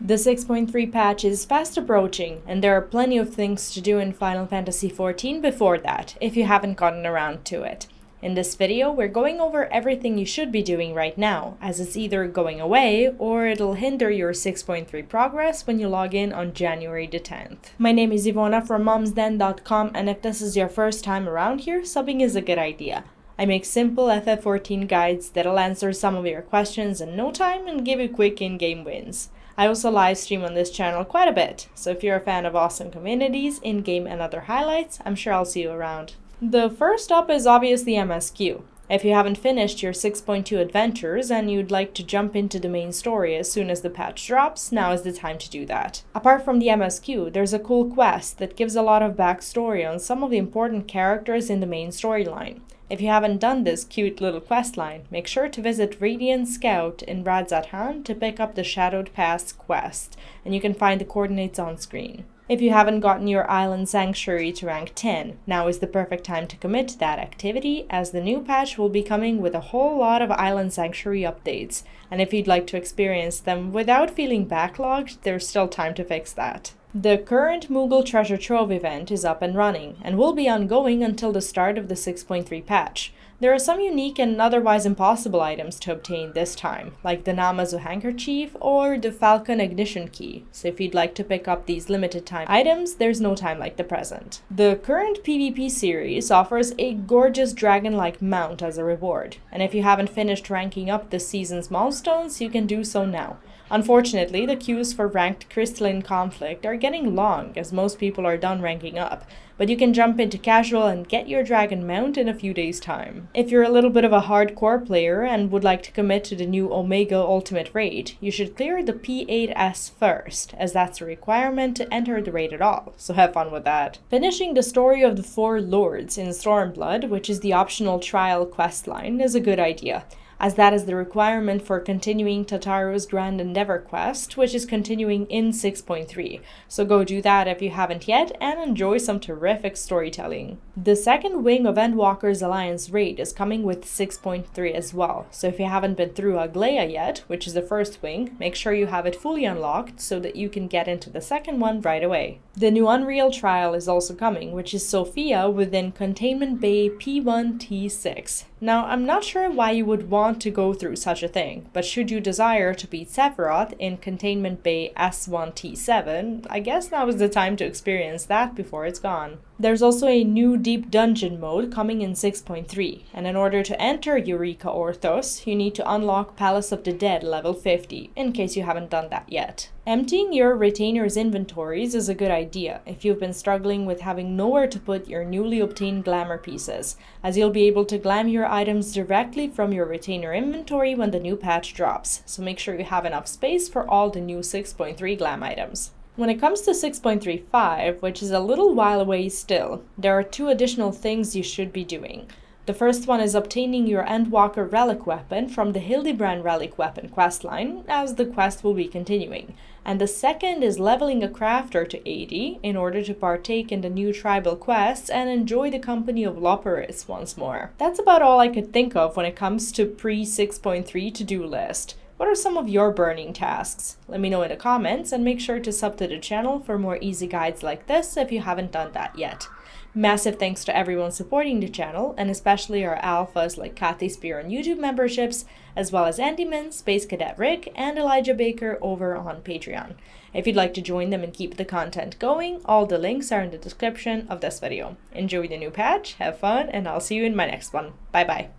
The 6.3 patch is fast approaching, and there are plenty of things to do in Final Fantasy XIV before that, if you haven't gotten around to it. In this video, we're going over everything you should be doing right now, as it's either going away or it'll hinder your 6.3 progress when you log in on January the 10th. My name is Ivona from momsden.com, and if this is your first time around here, subbing is a good idea. I make simple FF14 guides that'll answer some of your questions in no time and give you quick in-game wins. I also live stream on this channel quite a bit, so if you're a fan of awesome communities, in-game and other highlights, I'm sure I'll see you around. The first up is obviously MSQ. If you haven't finished your 6.2 adventures and you'd like to jump into the main story as soon as the patch drops, now is the time to do that. Apart from the MSQ, there's a cool quest that gives a lot of backstory on some of the important characters in the main storyline. If you haven't done this cute little quest line, make sure to visit Radiant Scout in Radzat to pick up the Shadowed Pass quest, and you can find the coordinates on screen. If you haven't gotten your Island Sanctuary to rank 10, now is the perfect time to commit to that activity, as the new patch will be coming with a whole lot of Island Sanctuary updates, and if you'd like to experience them without feeling backlogged, there's still time to fix that. The current Moogle Treasure Trove event is up and running, and will be ongoing until the start of the 6.3 patch. There are some unique and otherwise impossible items to obtain this time, like the Namazu Handkerchief or the Falcon Ignition Key, so if you'd like to pick up these limited time items, there's no time like the present. The current PvP series offers a gorgeous dragon-like mount as a reward, and if you haven't finished ranking up this season's milestones, you can do so now. Unfortunately, the queues for ranked Crystalline Conflict are getting long, as most people are done ranking up, but you can jump into casual and get your dragon mount in a few days' time. If you're a little bit of a hardcore player and would like to commit to the new Omega Ultimate raid, you should clear the P8S first, as that's a requirement to enter the raid at all, so have fun with that. Finishing the story of the Four Lords in Stormblood, which is the optional trial questline, is a good idea, as that is the requirement for continuing Tataru's Grand Endeavor quest, which is continuing in 6.3, so go do that if you haven't yet and enjoy some terrific storytelling. The second wing of Endwalker's Alliance raid is coming with 6.3 as well, so if you haven't been through Aglaia yet, which is the first wing, make sure you have it fully unlocked so that you can get into the second one right away. The new Unreal trial is also coming, which is Sophia within Containment Bay P1T6. Now, I'm not sure why you would want to go through such a thing, but should you desire to beat Sephiroth in Containment Bay S1T7, I guess now is the time to experience that before it's gone. There's also a new Deep Dungeon mode coming in 6.3, and in order to enter Eureka Orthos, you need to unlock Palace of the Dead level 50, in case you haven't done that yet. Emptying your retainer's inventories is a good idea if you've been struggling with having nowhere to put your newly obtained glamour pieces, as you'll be able to glam your items directly from your retainer inventory when the new patch drops, so make sure you have enough space for all the new 6.3 glam items. When it comes to 6.35, which is a little while away still, there are two additional things you should be doing. The first one is obtaining your Endwalker relic weapon from the Hildebrand relic weapon questline, as the quest will be continuing. And the second is leveling a crafter to 80 in order to partake in the new tribal quests and enjoy the company of Loporis once more. That's about all I could think of when it comes to pre-6.3 to-do list. What are some of your burning tasks? Let me know in the comments, and make sure to sub to the channel for more easy guides like this if you haven't done that yet. Massive thanks to everyone supporting the channel, and especially our alphas like Kathy Spear on YouTube memberships, as well as Andyman, Space Cadet Rick, and Elijah Baker over on Patreon. If you'd like to join them and keep the content going, all the links are in the description of this video. Enjoy the new patch, have fun, and I'll see you in my next one. Bye bye.